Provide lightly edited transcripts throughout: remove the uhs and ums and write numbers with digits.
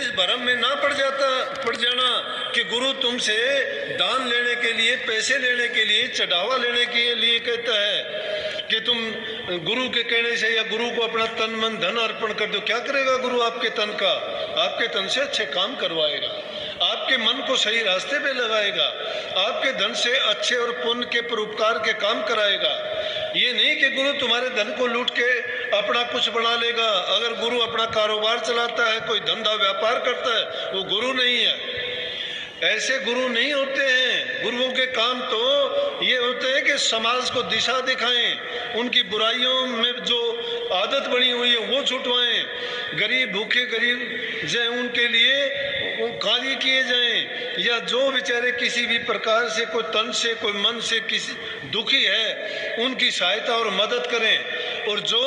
इस भरम में ना पड़ जाना कि गुरु तुमसे दान लेने के लिए, पैसे लेने के लिए, चढ़ावा लेने के लिए कहता है कि तुम गुरु के कहने से या गुरु को अपना तन मन धन अर्पण कर दो। क्या करेगा गुरु आपके तन का? आपके तन से अच्छे काम करवाएगा, आपके मन को सही रास्ते पे लगाएगा, आपके धन से अच्छे और पुण्य के परोपकार के काम कराएगा। ये नहीं कि गुरु तुम्हारे धन को लूट के अपना कुछ बना लेगा। अगर गुरु अपना कारोबार चलाता है, कोई धंधा व्यापार करता है, वो गुरु नहीं है। ऐसे गुरु नहीं होते हैं। गुरुओं के काम तो ये होते हैं कि समाज को दिशा दिखाएं, उनकी बुराइयों में जो आदत बनी हुई है वो छुटवाएं, गरीब भूखे गरीब जो उनके लिए वो कार्य किए जाएं, या जो बेचारे किसी भी प्रकार से, कोई तन से कोई मन से किसी दुखी है, उनकी सहायता और मदद करें। और जो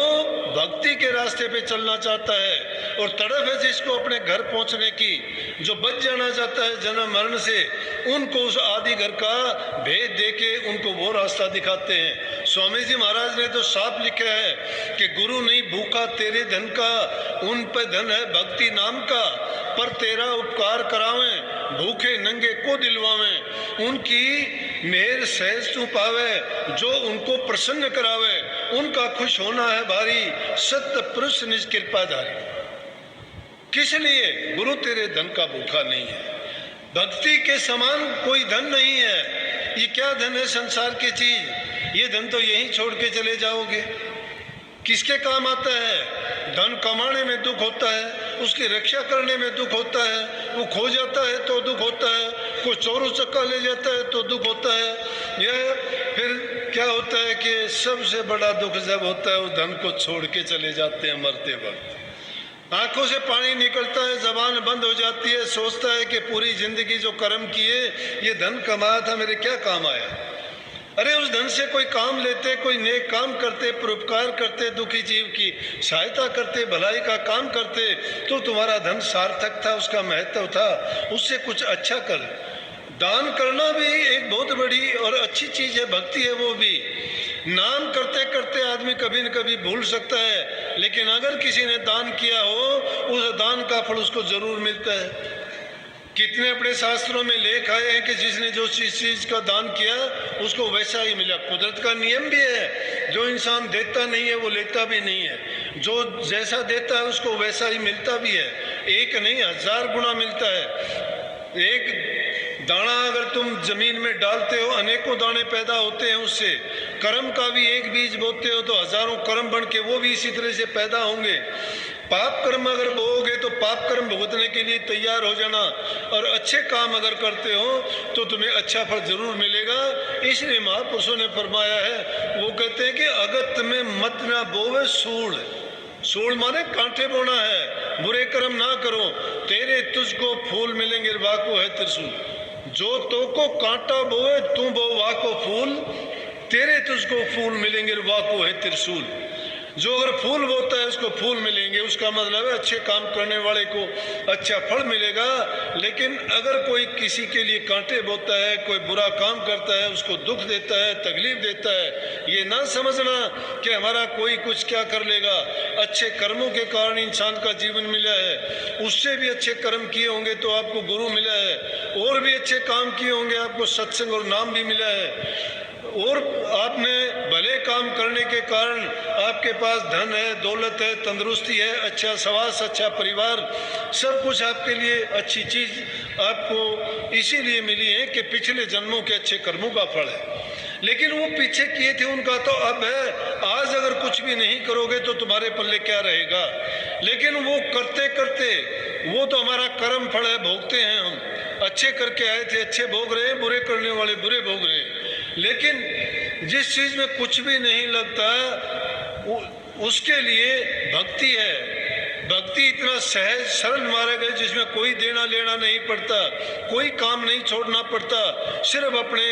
भक्ति के रास्ते पे चलना चाहता है और तड़प है जिसको अपने घर पहुंचने की, जो बच जाना चाहता है जन्म मरण से, उनको उस आदि घर का भेद देके उनको वो रास्ता दिखाते हैं। स्वामी जी महाराज ने तो साफ लिखा है कि गुरु नहीं भूखा तेरे धन का, उन पे धन है भक्ति नाम का, पर तेरा उपकार करावें, भूखे नंगे को दिलवावें, उनकी मेहर सहज तू पावे, जो उनको प्रसन्न करावे, उनका खुश होना है भारी, सत्य पुरुष निज कृपाधारी। किस लिए? गुरु तेरे धन का भूखा नहीं है। भक्ति के समान कोई धन नहीं है। ये क्या धन है संसार की चीज? ये धन तो यहीं छोड़ के चले जाओगे। किसके काम आता है? धन कमाने में दुख होता है, उसकी रक्षा करने में दुख होता है, वो खो जाता है तो दुख होता है, कोई चोर उचक्का ले जाता है तो दुख होता है। यह फिर क्या होता है कि सबसे बड़ा दुख जब होता है वो धन को छोड़ के चले जाते हैं मरते वक्त। आंखों से पानी निकलता है, जबान बंद हो जाती है, सोचता है कि पूरी जिंदगी जो कर्म किए, ये धन कमाया था मेरे क्या काम आया। अरे उस धन से कोई काम लेते, कोई नेक काम करते, परोपकार करते, दुखी जीव की सहायता करते, भलाई का काम करते, तो तुम्हारा धन सार्थक था, उसका महत्व था। उससे कुछ अच्छा कर। दान करना भी एक बहुत बड़ी और अच्छी चीज है, भक्ति है वो भी। नाम करते करते आदमी कभी न कभी भूल सकता है, लेकिन अगर किसी ने दान किया हो, उस दान का फल उसको जरूर मिलता है। कितने अपने शास्त्रों में लेख आए हैं कि जिसने जो चीज का दान किया उसको वैसा ही मिला। कुदरत का नियम भी है, जो इंसान देता नहीं है वो लेता भी नहीं है, जो जैसा देता है उसको वैसा ही मिलता भी है। एक नहीं 1000 गुना मिलता है। एक दाना अगर तुम जमीन में डालते हो, अनेकों दाने पैदा होते हैं उससे। कर्म का भी एक बीज बोते हो तो हजारों कर्म बन के वो भी इसी तरह से पैदा होंगे। पाप कर्म अगर बोओगे तो पाप कर्म भुगतने के लिए तैयार हो जाना, और अच्छे काम अगर करते हो तो तुम्हें अच्छा फल जरूर मिलेगा। इसलिए महापुरुषों ने फरमाया है, वो कहते हैं कि अगत में मत ना बोवे सूल। सूल माने कांटे बोना है, बुरे कर्म ना करो, तेरे तुझको फूल मिलेंगे वाको है त्रिशूल। जो तो को कांटा बोए तू बो वाको फूल, तेरे तुझको फूल मिलेंगे वाको है त्रिशूल। जो अगर फूल बोता है उसको फूल मिलेंगे, उसका मतलब है अच्छे काम करने वाले को अच्छा फल मिलेगा। लेकिन अगर कोई किसी के लिए कांटे बोता है, कोई बुरा काम करता है, उसको दुख देता है, तकलीफ देता है, ये ना समझना कि हमारा कोई कुछ क्या कर लेगा। अच्छे कर्मों के कारण इंसान का जीवन मिला है, उससे भी अच्छे कर्म किए होंगे तो आपको गुरु मिला है, और भी अच्छे काम किए होंगे आपको सत्संग और नाम भी मिला है, और आपने भले काम करने के कारण आपके पास धन है, दौलत है, तंदुरुस्ती है, अच्छा स्वास्थ्य, अच्छा परिवार, सब कुछ आपके लिए अच्छी चीज आपको इसीलिए मिली है कि पिछले जन्मों के अच्छे कर्मों का फल है। लेकिन वो पीछे किए थे उनका तो अब है। आज अगर कुछ भी नहीं करोगे तो तुम्हारे पल्ले क्या रहेगा। लेकिन वो करते करते, वो तो हमारा कर्म फल है, भोगते हैं हम। अच्छे करके आए थे अच्छे भोग रहे हैं, बुरे करने वाले बुरे भोग रहे हैं। लेकिन जिस चीज में कुछ भी नहीं लगता उसके लिए भक्ति है। भक्ति इतना सहज सरल मार्ग है जिसमें कोई देना लेना नहीं पड़ता, कोई काम नहीं छोड़ना पड़ता। सिर्फ अपने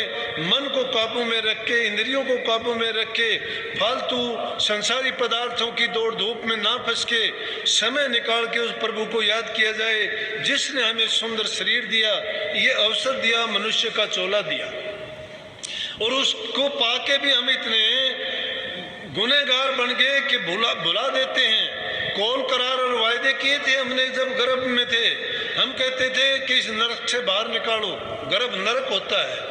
मन को काबू में रख के, इंद्रियों को काबू में रख के, फालतू संसारी पदार्थों की दौड़ धूप में ना फंस के समय निकाल के उस प्रभु को याद किया जाए जिसने हमें सुंदर शरीर दिया, ये अवसर दिया, मनुष्य का चोला दिया। और उसको पाके भी हम इतने गुनहगार बन गए कि भुला देते हैं। कौल करार और वायदे किए थे हमने जब गर्भ में थे, हम कहते थे कि इस नरक से बाहर निकालो, गर्भ नरक होता है।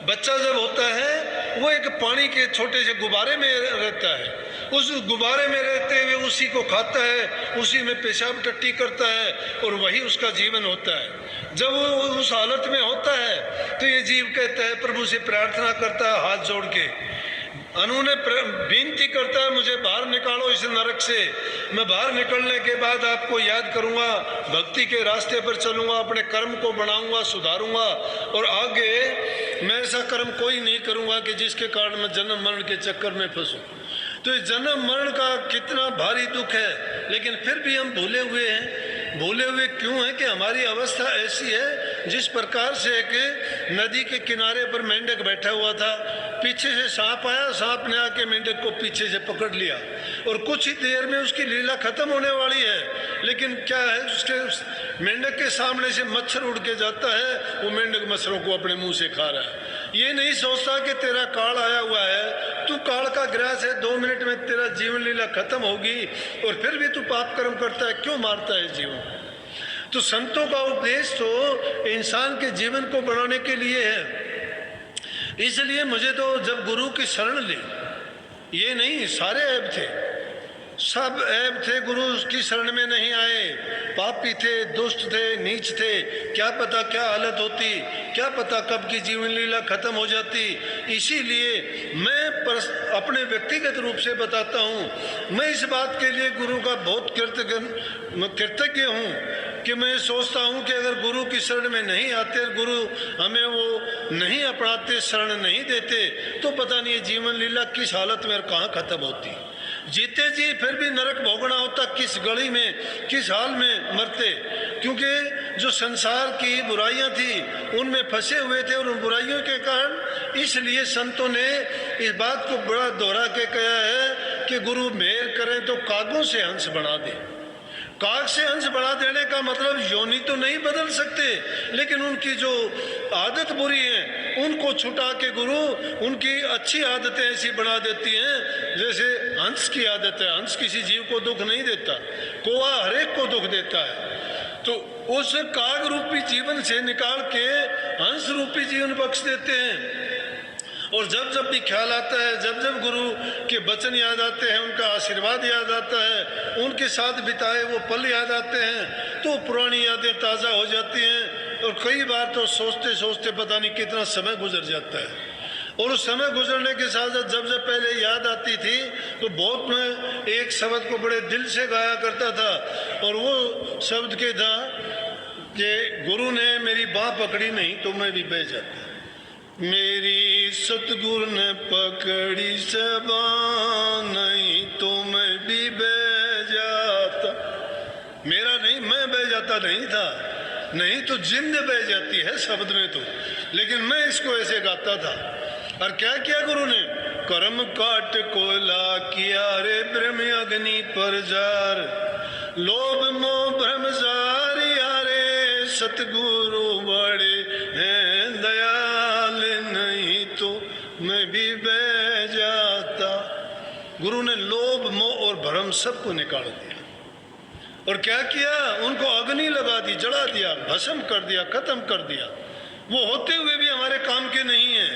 बच्चा जब होता है वो एक पानी के छोटे से गुब्बारे में रहता है, उस गुब्बारे में रहते हुए उसी को खाता है, उसी में पेशाब टट्टी करता है और वही उसका जीवन होता है। जब वो उस हालत में होता है तो ये जीव कहता है, प्रभु से प्रार्थना करता है हाथ जोड़ के, उन्होंने विनती करता है मुझे बाहर निकालो इस नरक से। मैं बाहर निकलने के बाद आपको याद करूंगा, भक्ति के रास्ते पर चलूंगा, अपने कर्म को बढ़ाऊंगा, सुधारूंगा और आगे मैं ऐसा कर्म कोई नहीं करूंगा कि जिसके कारण मैं जन्म मरण के चक्कर में फंसूं। तो इस जन्म मरण का कितना भारी दुख है, लेकिन फिर भी हम भूले हुए हैं। भूले हुए क्यों हैं कि हमारी अवस्था ऐसी है, जिस प्रकार से एक नदी के किनारे पर मेंढक बैठा हुआ था, पीछे से सांप आया, सांप ने आके मेंढक को पीछे से पकड़ लिया और कुछ ही देर में उसकी लीला खत्म होने वाली है। लेकिन क्या है, उसके मेंढक के सामने से मच्छर उड़ के जाता है, वो मेंढक मच्छरों को अपने मुंह से खा रहा है। ये नहीं सोचता कि तेरा काल आया हुआ है, तू काल का ग्रास है, 2 मिनट में तेरा जीवन लीला खत्म होगी और फिर भी तू पाप कर्म करता है, क्यों मारता है जीवन। तो संतों का उपदेश तो इंसान के जीवन को बनाने के लिए है। इसलिए मुझे तो जब गुरु की शरण ली, ये नहीं सारे ऐब थे, सब ऐब थे, गुरु की शरण में नहीं आए, पापी थे, दुष्ट थे, नीच थे, क्या पता क्या हालत होती, क्या पता कब की जीवन लीला खत्म हो जाती। इसीलिए मैं अपने व्यक्तिगत रूप से बताता हूँ, मैं इस बात के लिए गुरु का बहुत कृतज्ञ हूँ कि मैं सोचता हूँ कि अगर गुरु की शरण में नहीं आते, गुरु हमें वो नहीं अपनाते, शरण नहीं देते, तो पता नहीं जीवन लीला किस हालत में और कहाँ खत्म होती। जीते जी फिर भी नरक भोगना होता, किस गली में, किस हाल में मरते, क्योंकि जो संसार की बुराइयां थी उनमें फंसे हुए थे और उन बुराइयों के कारण। इसलिए संतों ने इस बात को बड़ा दोहरा के कहा है कि गुरु मेहर करें तो कागों से हंस बना दे। काग से हंस बढ़ा देने का मतलब योनि तो नहीं बदल सकते, लेकिन उनकी जो आदत बुरी है उनको छुटा के गुरु उनकी अच्छी आदतें ऐसी बना देती हैं। जैसे हंस की आदत है, हंस किसी जीव को दुख नहीं देता, कौवा हरेक को दुख देता है, तो उस काग रूपी जीवन से निकाल के हंस रूपी जीवन बख्श देते हैं। और जब जब भी ख्याल आता है, जब जब गुरु के वचन याद आते हैं, उनका आशीर्वाद याद आता है, उनके साथ बिताए वो पल याद आते हैं, तो पुरानी यादें ताज़ा हो जाती हैं। और कई बार तो सोचते सोचते पता नहीं कितना समय गुजर जाता है। और उस समय गुजरने के साथ साथ जब जब पहले याद आती थी तो बहुत मैं एक शब्द को बड़े दिल से गाया करता था, और वो शब्द के था कि गुरु ने मेरी बाँह पकड़ी नहीं तो मैं भी बह जाता, मेरी सतगुरु ने पकड़ी से बाँह नहीं तो मैं भी बह जाता। मेरा नहीं, मैं बह जाता नहीं था, नहीं तो जिंद बह जाती है शब्द में तो, लेकिन मैं इसको ऐसे गाता था। और क्या किया गुरु ने, कर्म काट कोयला किया रे ब्रह्म अग्नि पर जार, लोभ मोह भ्रम जार यारे सतगुरु बड़े हैं दयाल नहीं तो मैं भी बह जाता। गुरु ने लोभ मोह और भ्रम सबको निकाल दिया और क्या किया, उनको अग्नि लगा दी, जला दिया, भस्म कर दिया, खत्म कर दिया। वो होते हुए भी हमारे काम के नहीं है,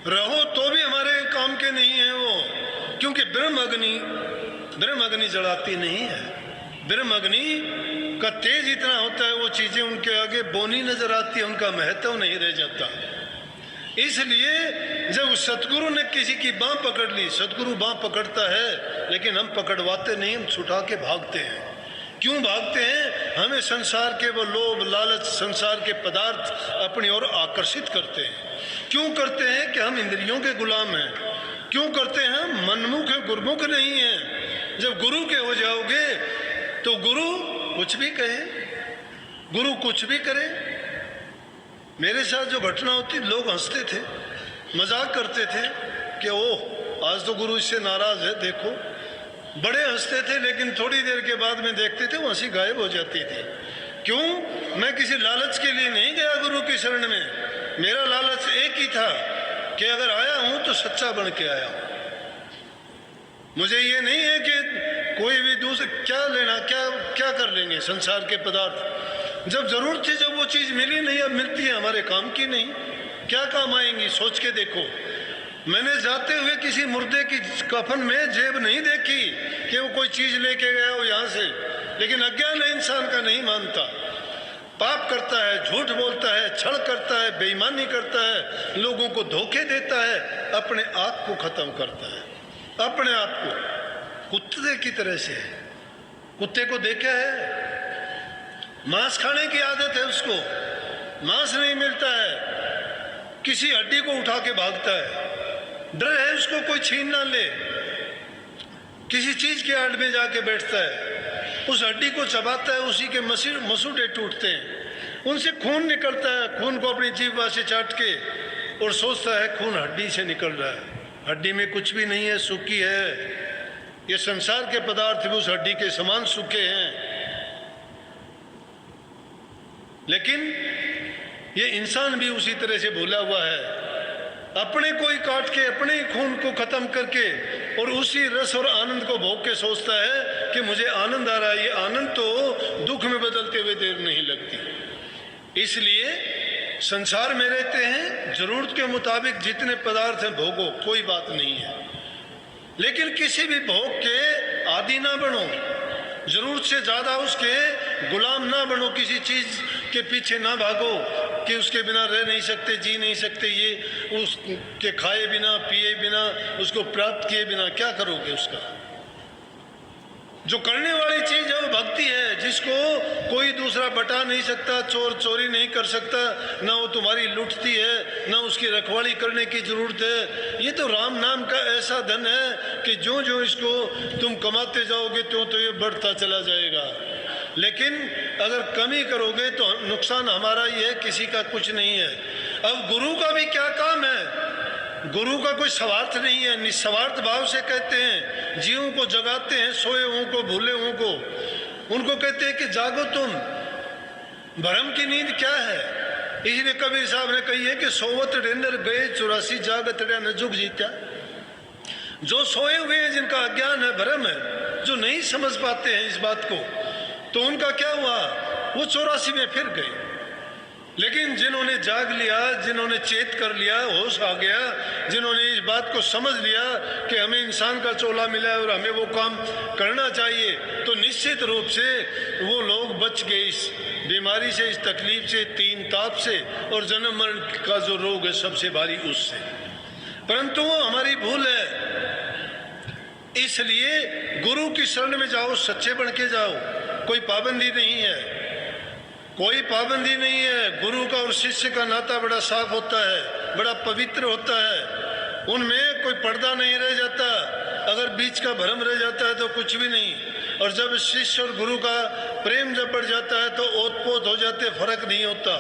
रहो तो भी हमारे काम के नहीं है वो, क्योंकि ब्रह्म अग्नि जलाती नहीं है। ब्रह्म अग्नि का तेज इतना होता है, वो चीजें उनके आगे बोनी नजर आती है, उनका महत्व नहीं रह जाता। इसलिए जब सतगुरु ने किसी की बाँह पकड़ ली, सतगुरु बाँह पकड़ता है लेकिन हम पकड़वाते नहीं, हम छुटा के भागते हैं। क्यों भागते हैं, हमें संसार के वो लोभ लालच, संसार के पदार्थ अपनी ओर आकर्षित करते हैं। क्यों करते हैं कि हम इंद्रियों के गुलाम हैं। क्यों करते हैं, हम मनमुख गुरुमुख नहीं हैं। जब गुरु के हो जाओगे तो गुरु कुछ भी कहे, गुरु कुछ भी करे। मेरे साथ जो घटना होती, लोग हंसते थे, मजाक करते थे कि ओह आज तो गुरु इससे नाराज है, देखो, बड़े हंसते थे। लेकिन थोड़ी देर के बाद में देखते थे वो हंसी गायब हो जाती थी। क्यों, मैं किसी लालच के लिए नहीं गया गुरु की शरण में। मेरा लालच एक ही था कि अगर आया हूं तो सच्चा बन के आया हूं। मुझे ये नहीं है कि कोई भी दूसरे क्या लेना, क्या कर लेंगे संसार के पदार्थ। जब जरूरत थी जब वो चीज मिली नहीं, अब मिलती है हमारे काम की नहीं, क्या काम आएंगी? सोच के देखो। मैंने जाते हुए किसी मुर्दे की कफन में जेब नहीं देखी कि वो कोई चीज लेके गया हो यहां से, लेकिन अज्ञान है इंसान का, नहीं मानता, पाप करता है, झूठ बोलता है, छल करता है, बेईमानी करता है, लोगों को धोखे देता है, अपने आप को खत्म करता है, अपने आप को कुत्ते की तरह से। कुत्ते को देखा है, मांस खाने की आदत है उसको, मांस नहीं मिलता है, किसी हड्डी को उठा के भागता है, डर है उसको कोई छीन ना ले, किसी चीज के आड़ में जाके बैठता है, उस हड्डी को चबाता है, उसी के मसूड़े टूटते हैं, उनसे खून निकलता है, खून को अपनी जीभ से चाट के और सोचता है खून हड्डी से निकल रहा है, हड्डी में कुछ भी नहीं है, सूखी है। ये संसार के पदार्थ भी उस हड्डी के समान सूखे हैं, लेकिन ये इंसान भी उसी तरह से भूला हुआ है, अपने को ही काट के, अपने ही खून को खत्म करके और उसी रस और आनंद को भोग के सोचता है कि मुझे आनंद आ रहा है। ये आनंद तो दुख में बदलते हुए देर नहीं लगती। इसलिए संसार में रहते हैं, जरूरत के मुताबिक जितने पदार्थ हैं भोगो, कोई बात नहीं है, लेकिन किसी भी भोग के आदी ना बनो, जरूरत से ज्यादा उसके गुलाम ना बनो, किसी चीज के पीछे ना भागो कि उसके बिना रह नहीं सकते, जी नहीं सकते, ये उसके खाए बिना, पिए बिना, उसको प्राप्त किए बिना क्या करोगे? उसका जो करने वाली चीज है वो भक्ति है, जिसको कोई दूसरा बटा नहीं सकता, चोर चोरी नहीं कर सकता, ना वो तुम्हारी लुटती है, ना उसकी रखवाली करने की जरूरत है। ये तो राम नाम का ऐसा धन है कि जो जो इसको तुम कमाते जाओगे त्यों तो ये बढ़ता चला जाएगा, लेकिन अगर कमी करोगे तो नुकसान हमारा ही है, किसी का कुछ नहीं है। अब गुरु का भी क्या काम है? गुरु का कोई स्वार्थ नहीं है, निस्वार्थ भाव से कहते हैं, जीवों को जगाते हैं, सोए हुओं को, भूले हुओं को, उनको कहते हैं कि जागो तुम, भ्रम की नींद क्या है? इसलिए कबीर साहब ने कही है कि सोवत डेंदर गए 84 जागत न जुग जीता। जो सोए हुए हैं, जिनका अज्ञान है, भ्रम है, जो नहीं समझ पाते हैं इस बात को, तो उनका क्या हुआ? वो 84 में फिर गए। लेकिन जिन्होंने जाग लिया, जिन्होंने चेत कर लिया, होश आ गया, जिन्होंने इस बात को समझ लिया कि हमें इंसान का चोला मिला है और हमें वो काम करना चाहिए, तो निश्चित रूप से वो लोग बच गए इस बीमारी से, इस तकलीफ से, तीन ताप से, और जन्म मरण का जो रोग है सबसे भारी उससे। परंतु वो हमारी भूल है। इसलिए गुरु की शरण में जाओ, सच्चे बन के जाओ, कोई पाबंदी नहीं है, कोई पाबंदी नहीं है। गुरु का और शिष्य का नाता बड़ा साफ होता है, बड़ा पवित्र होता है, उनमें कोई पर्दा नहीं रह जाता। अगर बीच का भ्रम रह जाता है तो कुछ भी नहीं। और जब शिष्य और गुरु का प्रेम जब बढ़ जाता है तो ओत-पोत हो जाते, फर्क नहीं होता।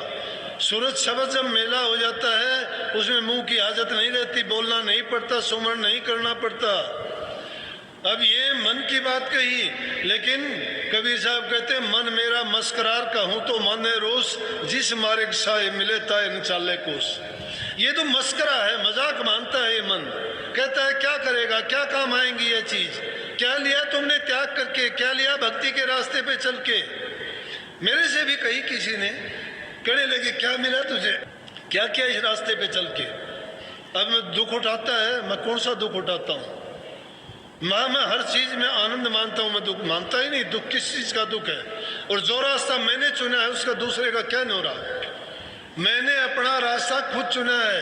सूरज शब्द जब मेला हो जाता है, उसमें मुंह की हाजत नहीं रहती, बोलना नहीं पड़ता, सुमरण नहीं करना पड़ता। अब ये मन की बात कही, लेकिन कबीर साहब कहते हैं, मन मेरा मस्करार का हूं तो माने रोस, जिस मार्ग साए मिले ताए न चाले कोस। ये तो मस्करा है, मजाक मानता है ये मन, कहता है क्या करेगा, क्या काम आएंगी ये चीज, क्या लिया तुमने त्याग करके, क्या लिया भक्ति के रास्ते पे चल के। मेरे से भी कही किसी ने, कहने लगे क्या मिला तुझे, क्या किया इस रास्ते पे चल के। अब मैं दुख उठाता है, मैं कौन सा दुख उठाता हूँ? मैं हर चीज में आनंद मानता हूं, मैं दुख मानता ही नहीं। दुख किस चीज का दुख है? और जो रास्ता मैंने चुना है उसका दूसरे का क्या न्योरा? मैंने अपना रास्ता खुद चुना है,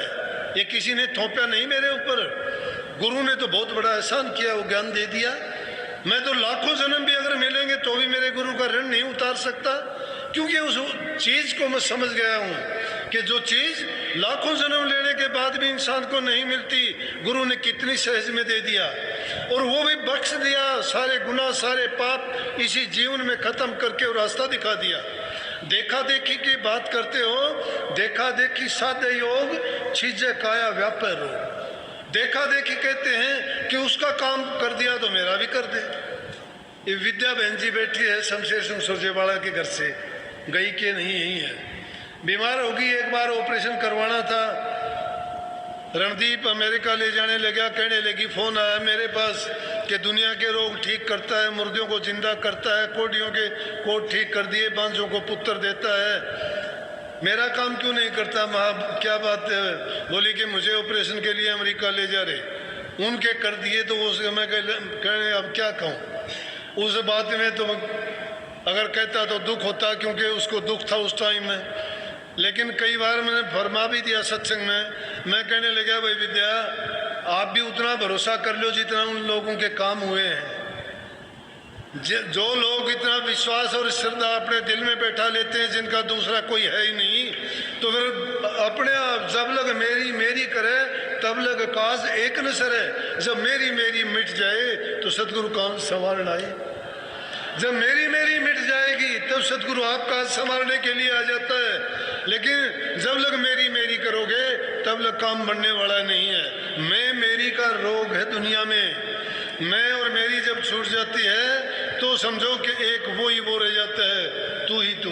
ये किसी ने थोपा नहीं मेरे ऊपर। गुरु ने तो बहुत बड़ा एहसान किया, वो ज्ञान दे दिया। मैं तो लाखों जन्म भी अगर मिलेंगे तो भी मेरे गुरु का ऋण नहीं उतार सकता, क्योंकि उस चीज को मैं समझ गया हूं कि जो चीज लाखों जन्म लेने के बाद भी इंसान को नहीं मिलती, गुरु ने कितनी सहज में दे दिया, और वो भी बख्श दिया। सारे गुनाह, सारे पाप इसी जीवन में खत्म करके वो रास्ता दिखा दिया। देखा देखी की बात करते हो, देखा देखी साधे योग, छीजे काया व्यापार रोग। देखा देखी कहते हैं कि उसका काम कर दिया तो मेरा भी कर दे। ये विद्या बहन जी बैठी है शमशेर सिंह सुरजेवाला के घर से, गई के नहीं यही है, बीमार होगी, एक बार ऑपरेशन करवाना था, रणदीप अमेरिका ले जाने लगा, कहने लगी फ़ोन आया मेरे पास कि दुनिया के रोग ठीक करता है, मुर्दों को जिंदा करता है, कोढ़ियों के कोढ़ ठीक कर दिए, बांझों को पुत्र देता है, मेरा काम क्यों नहीं करता? क्या बात है? बोली कि मुझे ऑपरेशन के लिए अमेरिका ले जा रहे, उनके कर दिए। तो उसे मैं कहने अब क्या कहूँ उस बात में, तो अगर कहता तो दुख होता, क्योंकि उसको दुख था उस टाइम में। लेकिन कई बार मैंने फरमा भी दिया सत्संग में, मैं कहने लगा भाई विद्या आप भी उतना भरोसा कर लो जितना उन लोगों के काम हुए हैं। जो लोग इतना विश्वास और श्रद्धा अपने दिल में बैठा लेते हैं जिनका दूसरा कोई है ही नहीं, तो फिर अपने आप जब लग मेरी मेरी करे तब लग काज एक न सरे। जब मेरी मेरी मिट जाए तो सतगुरु काम संवारना आए। जब मेरी मेरी मिट जाएगी तब सतगुरु आपका संवारने के लिए आ जाता है। लेकिन जब लग मेरी मेरी करोगे तब लग काम बनने वाला नहीं है। मैं मेरी का रोग है दुनिया में। मैं और मेरी जब छूट जाती है तो समझो कि एक वो ही वो रह जाता है, तू ही तू,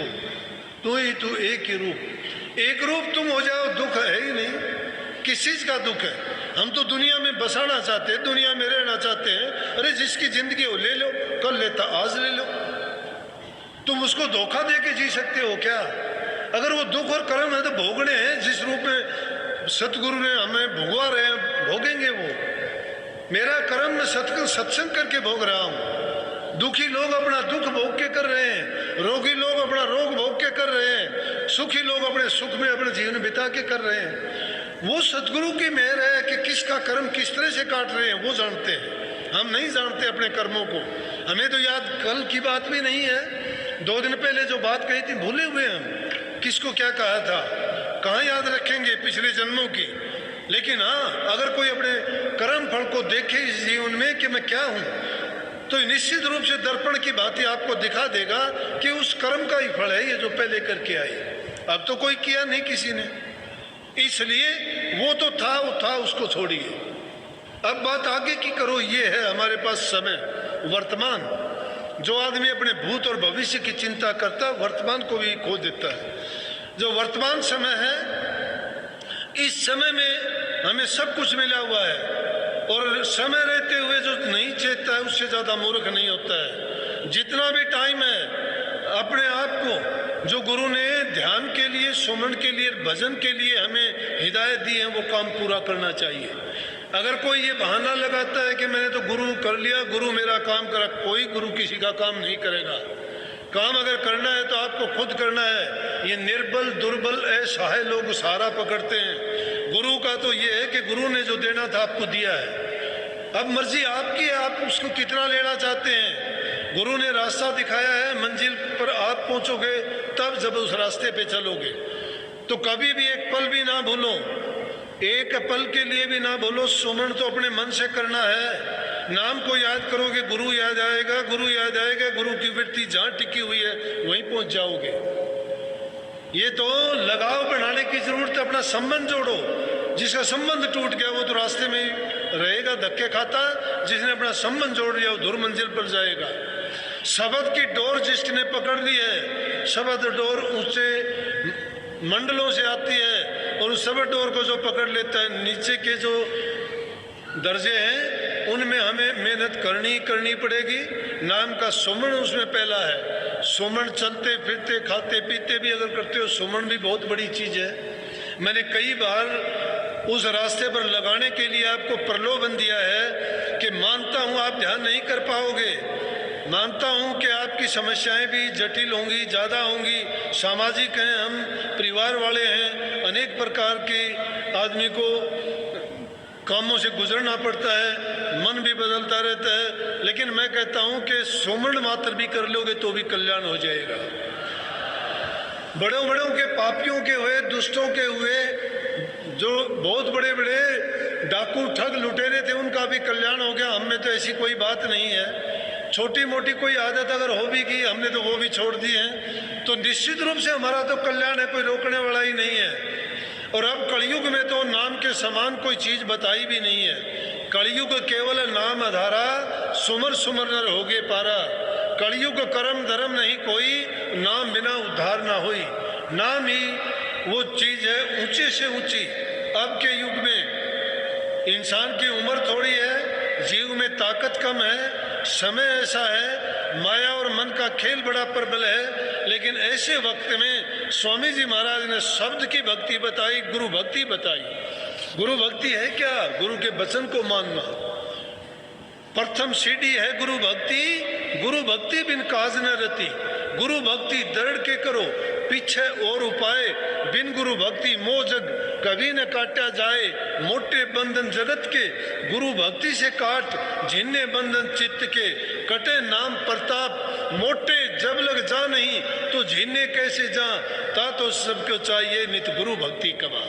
तू ही तू, एक ही रूप। एक रूप तुम हो जाओ, दुख है ही नहीं। किस चीज का दुख है? हम तो दुनिया में बसाना चाहते हैं, दुनिया में रहना चाहते हैं। अरे जिसकी जिंदगी हो ले लो, कल लेता आज ले लो। तुम उसको धोखा दे के जी सकते हो क्या? अगर वो दुख और कर्म है तो भोगने हैं। जिस रूप में सतगुरु ने हमें भोगवा रहे हैं भोगेंगे वो। मेरा कर्म में सत्संग करके भोग रहा हूँ। दुखी लोग अपना दुख भोग के कर रहे हैं, रोगी लोग अपना रोग भोग के कर रहे हैं, सुखी लोग अपने सुख में अपने जीवन बिता के कर रहे हैं। वो सतगुरु की मेहर है कि किसका कर्म किस तरह से काट रहे हैं वो जानते हैं। हम नहीं जानते अपने कर्मों को। हमें तो याद कल की बात भी नहीं है। 2 दिन पहले जो बात कही थी भूले हुए हम, किसको क्या कहा था, कहाँ याद रखेंगे पिछले जन्मों की। लेकिन हाँ, अगर कोई अपने कर्म फल को देखे इस जीवन में कि मैं क्या हूँ, तो निश्चित रूप से दर्पण की बातें आपको दिखा देगा कि उस कर्म का ही फल है ये जो पहले करके आई। अब तो कोई किया नहीं किसी ने, इसलिए वो तो था वो था, उसको छोड़िए। अब बात आगे की करो। ये है हमारे पास समय वर्तमान। जो आदमी अपने भूत और भविष्य की चिंता करता है वर्तमान को भी खो देता है। जो वर्तमान समय है, इस समय में हमें सब कुछ मिला हुआ है। और समय रहते हुए जो नहीं चेतता है उससे ज्यादा मूर्ख नहीं होता है। जितना भी टाइम है अपने आप को जो गुरु ने ध्यान के लिए, सुमन के लिए, भजन के लिए हमें हिदायत दी है वो काम पूरा करना चाहिए। अगर कोई ये बहाना लगाता है कि मैंने तो गुरु कर लिया, गुरु मेरा काम करा, कोई गुरु किसी का काम नहीं करेगा। काम अगर करना है तो आपको खुद करना है। ये निर्बल दुर्बल असहाय लोग सहारा पकड़ते हैं। गुरु का तो ये है कि गुरु ने जो देना था आपको दिया है। अब मर्जी आपकी है, आप उसको कितना लेना चाहते हैं। गुरु ने रास्ता दिखाया है, मंजिल पर आप पहुंचोगे तब जब उस रास्ते पे चलोगे। तो कभी भी एक पल भी ना भूलो, एक पल के लिए भी ना भूलो, सुमन तो अपने मन से करना है। नाम को याद करोगे गुरु याद आएगा, गुरु याद आएगा, गुरु की वृत्ति जहाँ टिकी हुई है वहीं पहुंच जाओगे। ये तो लगाव बनाने की जरूरत है, अपना संबंध जोड़ो। जिसका संबंध टूट गया वो तो रास्ते में रहेगा, धक्के खाता। जिसने अपना संबंध जोड़ लिया वो दूर मंजिल पर जाएगा। शब्द की डोर जिसने पकड़ ली है, शब्द डोर ऊंचे मंडलों से आती है, और उस शब्द डोर को जो पकड़ लेता है, नीचे के जो दर्जे हैं उनमें हमें मेहनत करनी पड़ेगी। नाम का सुमन उसमें पहला है। सुमन चलते फिरते खाते पीते भी अगर करते हो, सुमन भी बहुत बड़ी चीज है। मैंने कई बार उस रास्ते पर लगाने के लिए आपको प्रलोभन दिया है कि मानता हूं आप ध्यान नहीं कर पाओगे, मानता हूं कि आपकी समस्याएं भी जटिल होंगी, ज़्यादा होंगी, सामाजिक हैं, हम परिवार वाले हैं, अनेक प्रकार के आदमी को कामों से गुजरना पड़ता है, मन भी बदलता रहता है। लेकिन मैं कहता हूं कि सुमन मात्र भी कर लोगे तो भी कल्याण हो जाएगा। बड़ों बड़ों के पापियों के हुए, दुष्टों के हुए, जो बहुत बड़े बड़े डाकू ठग लुटेरे थे उनका भी कल्याण हो गया। हम में तो ऐसी कोई बात नहीं है। छोटी मोटी कोई आदत अगर हो भी की हमने तो वो भी छोड़ दी है। तो निश्चित रूप से हमारा तो कल्याण है, कोई रोकने वाला ही नहीं है। और अब कलयुग में तो नाम के समान कोई चीज बताई भी नहीं है। कलयुग केवल नाम आधारा, सुमर सुमर न होगे पारा। कलयुग कर्म धर्म नहीं कोई, नाम बिना उद्धार ना होई। नाम ही वो चीज है ऊंचे से ऊंची। अब के युग में इंसान की उम्र थोड़ी है, जीव में ताकत कम है, समय ऐसा है, माया और मन का खेल बड़ा प्रबल है। लेकिन ऐसे वक्त में स्वामी जी महाराज ने शब्द की भक्ति बताई, गुरु भक्ति बताई। गुरु भक्ति है क्या? गुरु के वचन को मानना। प्रथम सीढ़ी है गुरु भक्ति। गुरु भक्ति बिन काज न रति। गुरु भक्ति दृढ़ के करो, पीछे और उपाय। बिन गुरु भक्ति मोह जग कभी न काटा जाए। मोटे बंधन जगत के गुरु भक्ति से काट। झिन्ने बंधन चित्त के कटे नाम प्रताप। मोटे जब लग जा नहीं तो झिन्ने कैसे जा। ता तो सबको चाहिए नित्य गुरु भक्ति कमा।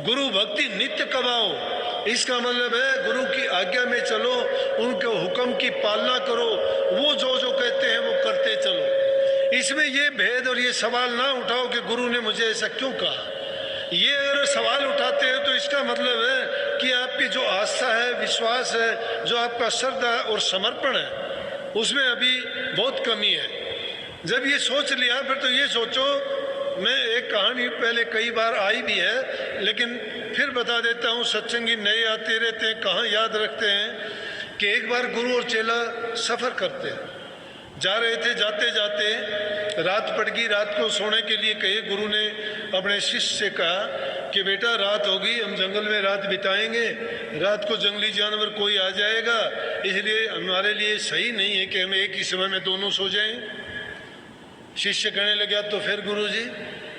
गुरु भक्ति नित्य कमाओ। इसका मतलब है गुरु की आज्ञा में चलो, उनके हुक्म की पालना करो, वो जो जो कहते हैं वो करते चलो। इसमें ये भेद और ये सवाल ना उठाओ कि गुरु ने मुझे ऐसा क्यों कहा। ये अगर सवाल उठाते हैं तो इसका मतलब है कि आपकी जो आस्था है, विश्वास है, जो आपका श्रद्धा और समर्पण है, उसमें अभी बहुत कमी है। जब ये सोच लिया फिर तो ये सोचो, मैं एक कहानी पहले कई बार आई भी है लेकिन फिर बता देता हूँ, सत्संगी नए आते रहते हैं, कहाँ याद रखते हैं कि एक बार गुरु और चेला सफ़र करते हैं, जा रहे थे, जाते जाते रात पड़ गई। रात को सोने के लिए कहे, गुरु ने अपने शिष्य से कहा कि बेटा रात होगी, हम जंगल में रात बिताएंगे, रात को जंगली जानवर कोई आ जाएगा, इसलिए हमारे लिए सही नहीं है कि हम एक ही समय में दोनों सो जाएं। शिष्य कहने लगा तो फिर गुरुजी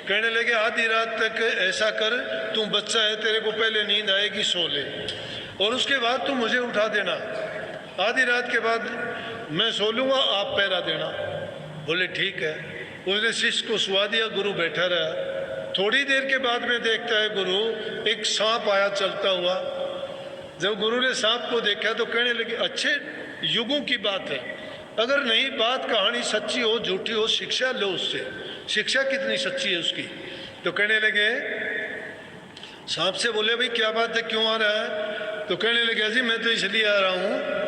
कहने लगे आधी रात तक ऐसा कर, तू बच्चा है, तेरे को पहले नींद आएगी, सो ले, और उसके बाद तू मुझे उठा देना। आधी रात के बाद मैं सो लूँगा, आप पहरा देना। बोले ठीक है। उसने शिष्य को सुला दिया, गुरु बैठा रहा। थोड़ी देर के बाद में देखता है गुरु, एक सांप आया चलता हुआ। जब गुरु ने सांप को देखा तो कहने लगे अच्छे युगों की बात है, अगर नहीं बात कहानी सच्ची हो झूठी हो शिक्षा लो उससे, शिक्षा कितनी सच्ची है उसकी। तो कहने लगे, सांप से बोले भाई क्या बात है, क्यों आ रहा है? तो कहने लगे जी मैं तो इसलिए आ रहा हूँ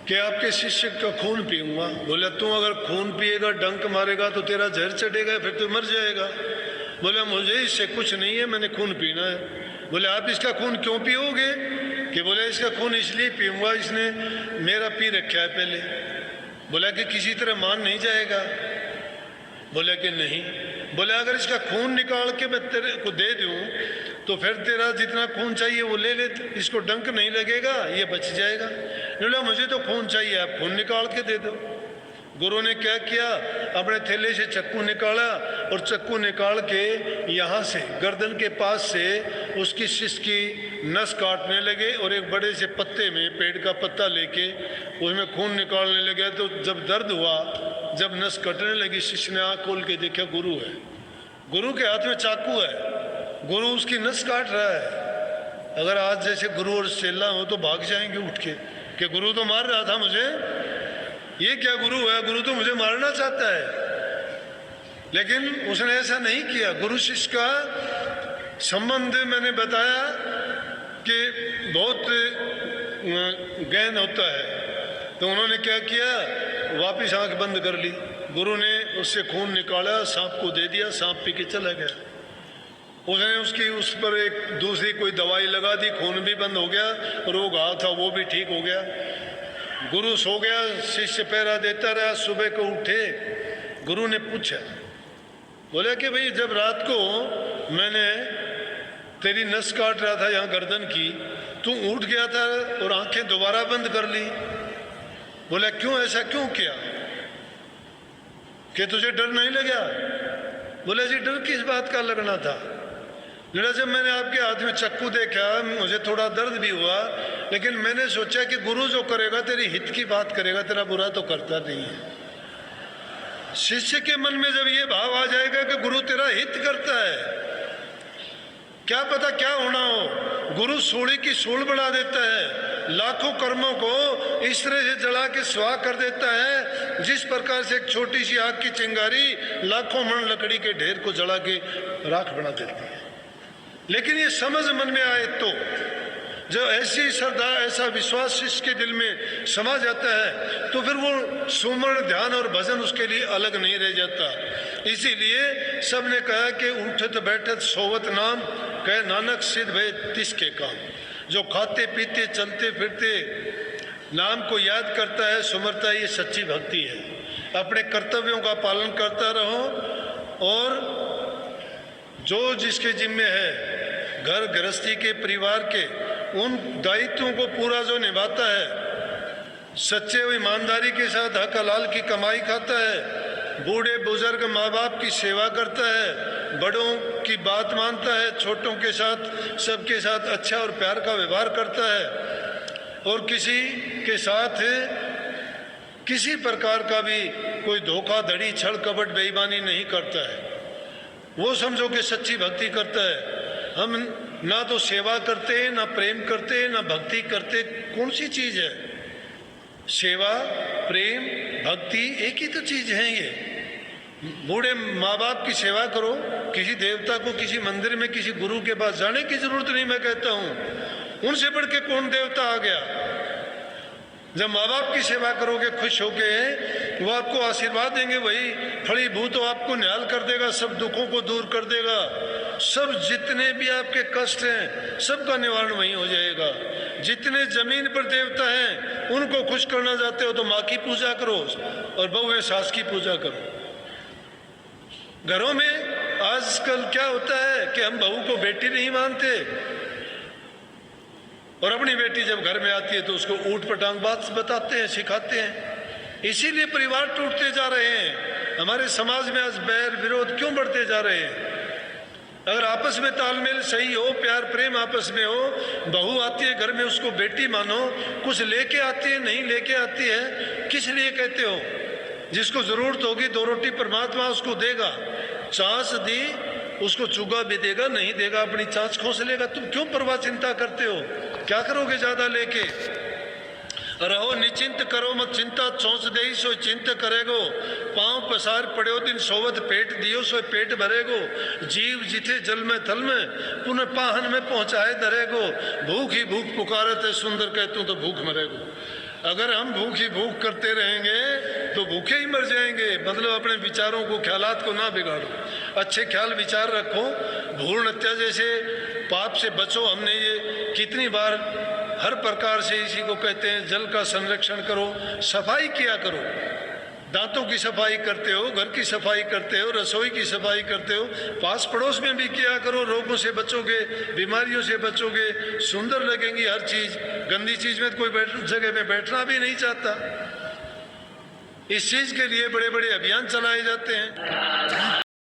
कि आपके शिष्य का खून पीऊँगा। बोले तू अगर खून पिएगा, डंक मारेगा तो तेरा जहर चढ़ेगा, फिर तो मर जाएगा। बोले मुझे इससे कुछ नहीं है, मैंने खून पीना है। बोले आप इसका खून क्यों पियोगे? कि बोले इसका खून इसलिए पीऊँगा, इसने मेरा पी रखा है पहले। बोला कि किसी तरह मान नहीं जाएगा? बोले कि नहीं। बोले अगर इसका खून निकाल के मैं तेरे को दे दूँ तो फिर तेरा जितना खून चाहिए वो ले ले, इसको डंक नहीं लगेगा, ये बच जाएगा। बोला मुझे तो खून चाहिए, आप खून निकाल के दे दो। गुरु ने क्या किया, अपने थैले से चक्कू निकाला और चक्कू निकाल के यहाँ से गर्दन के पास से उसकी शिष्य की नस काटने लगे और एक बड़े से पत्ते में पेड़ का पत्ता लेके उसमें खून निकालने लगे। तो जब दर्द हुआ, जब नस कटने लगी, शिष्य ने आँख खोल के देखा गुरु है, गुरु के हाथ में चाकू है, गुरु उसकी नस काट रहा है। अगर आज जैसे गुरु और चेला हो तो भाग जाएंगे उठ के कि गुरु तो मार रहा था मुझे, ये क्या गुरु है, गुरु तो मुझे मारना चाहता है। लेकिन उसने ऐसा नहीं किया। गुरु शिष्य का संबंध मैंने बताया कि बहुत गहन होता है। तो उन्होंने क्या किया, वापिस आंख बंद कर ली। गुरु ने उससे खून निकाला, सांप को दे दिया, सांप पी के चला गया। उसने उसकी उस पर एक दूसरी कोई दवाई लगा दी, खून भी बंद हो गया और वो घाव था वो भी ठीक हो गया। गुरु सो गया, शिष्य पहरा देता रहा। सुबह को उठे, गुरु ने पूछा, बोला कि भाई जब रात को मैंने तेरी नस काट रहा था यहाँ गर्दन की, तू उठ गया था और आंखें दोबारा बंद कर ली। बोला क्यों, ऐसा क्यों किया, कि तुझे डर नहीं लगा? बोला जी डर किस बात का लगना था? बोला जब मैंने आपके हाथ में चक्कू देखा मुझे थोड़ा दर्द भी हुआ, लेकिन मैंने सोचा कि गुरु जो करेगा तेरी हित की बात करेगा, तेरा बुरा तो करता नहीं है। शिष्य के मन में जब ये भाव आ जाएगा कि गुरु तेरा हित करता है, क्या पता क्या होना हो, गुरु सूली की सूल बढ़ा देता है, लाखों कर्मों को इस तरह से जला के स्वाह कर देता है जिस प्रकार से एक छोटी सी आग की चिंगारी लाखों मन लकड़ी के ढेर को जला के राख बना देती है। लेकिन ये समझ मन में आए तो, जो ऐसी श्रद्धा, ऐसा विश्वास शिष्य के दिल में समा जाता है तो फिर वो सुमरण, ध्यान और भजन उसके लिए अलग नहीं रह जाता। इसीलिए सबने कहा कि उठत बैठत सोवत नाम, कहे नानक सिद्ध भय तिसके काम। जो खाते पीते चलते फिरते नाम को याद करता है, सुमरता है, ये सच्ची भक्ति है। अपने कर्तव्यों का पालन करता रहो और जो जिसके जिम्मे है, घर गृहस्थी के, परिवार के, उन दायित्वों को पूरा जो निभाता है, सच्चे व ईमानदारी के साथ हक हलाल की कमाई खाता है, बूढ़े बुजुर्ग माँ बाप की सेवा करता है, बड़ों की बात मानता है, छोटों के साथ सबके साथ अच्छा और प्यार का व्यवहार करता है और किसी के साथ किसी प्रकार का भी कोई धोखाधड़ी, छल कपट, बेईमानी नहीं करता है, वो समझो कि सच्ची भक्ति करता है। हम ना तो सेवा करते, ना प्रेम करते, ना भक्ति करते। कौन सी चीज है? सेवा, प्रेम, भक्ति एक ही तो चीज है। ये बूढ़े माँ बाप की सेवा करो, किसी देवता को किसी मंदिर में किसी गुरु के पास जाने की जरूरत नहीं। मैं कहता हूँ उनसे बढ़ के कौन देवता आ गया? जब माँ बाप की सेवा करोगे खुश होके, वो आपको आशीर्वाद देंगे, वही फली भूत तो आपको निहाल कर देगा, सब दुखों को दूर कर देगा, सब जितने भी आपके कष्ट हैं सबका निवारण वहीं हो जाएगा। जितने जमीन पर देवता हैं उनको खुश करना चाहते हो तो माँ की पूजा करो और बहू सास की पूजा करो। घरों में आजकल क्या होता है कि हम बहू को बेटी नहीं मानते और अपनी बेटी जब घर में आती है तो उसको ऊट पटांग बात बताते हैं, सिखाते हैं। इसीलिए परिवार टूटते जा रहे हैं। हमारे समाज में आज बैर विरोध क्यों बढ़ते जा रहे हैं? अगर आपस में तालमेल सही हो, प्यार प्रेम आपस में हो, बहू आती है घर में उसको बेटी मानो, कुछ लेके आती है नहीं लेके आती है, किस लिए कहते हो? जिसको जरूरत होगी 2 रोटी परमात्मा उसको देगा, चांस दी उसको चुगा भी देगा, नहीं देगा अपनी चांच खोस लेगा। तुम क्यों परवाह चिंता करते हो? क्या करोगे ज्यादा लेके? रहो निचिंत करो मत चिंता, चौंस दे सो चिंत करेगो, पांव पसार पड़ो दिन सोवत पेट दियो सो पेट भरेगो, जीव जिथे जल में थल में पुनः पाहन में पहुंचाए धरेगो, भूख ही भूख पुकारत है सुंदर कहतूं तो भूख मरेगो। अगर हम भूख ही भूख करते रहेंगे तो भूखे ही मर जाएंगे। मतलब अपने विचारों को, ख्यालात को ना बिगाड़ो, अच्छे ख्याल विचार रखो, भ्रूण हत्या जैसे पाप से बचो। हमने ये कितनी बार हर प्रकार से इसी को कहते हैं, जल का संरक्षण करो, सफाई किया करो। दांतों की सफाई करते हो, घर की सफाई करते हो, रसोई की सफाई करते हो, पास पड़ोस में भी किया करो। रोगों से बचोगे, बीमारियों से बचोगे, सुंदर लगेंगी हर चीज। गंदी चीज में तो कोई जगह में बैठना भी नहीं चाहता। इस चीज के लिए बड़े बड़े अभियान चलाए जाते हैं।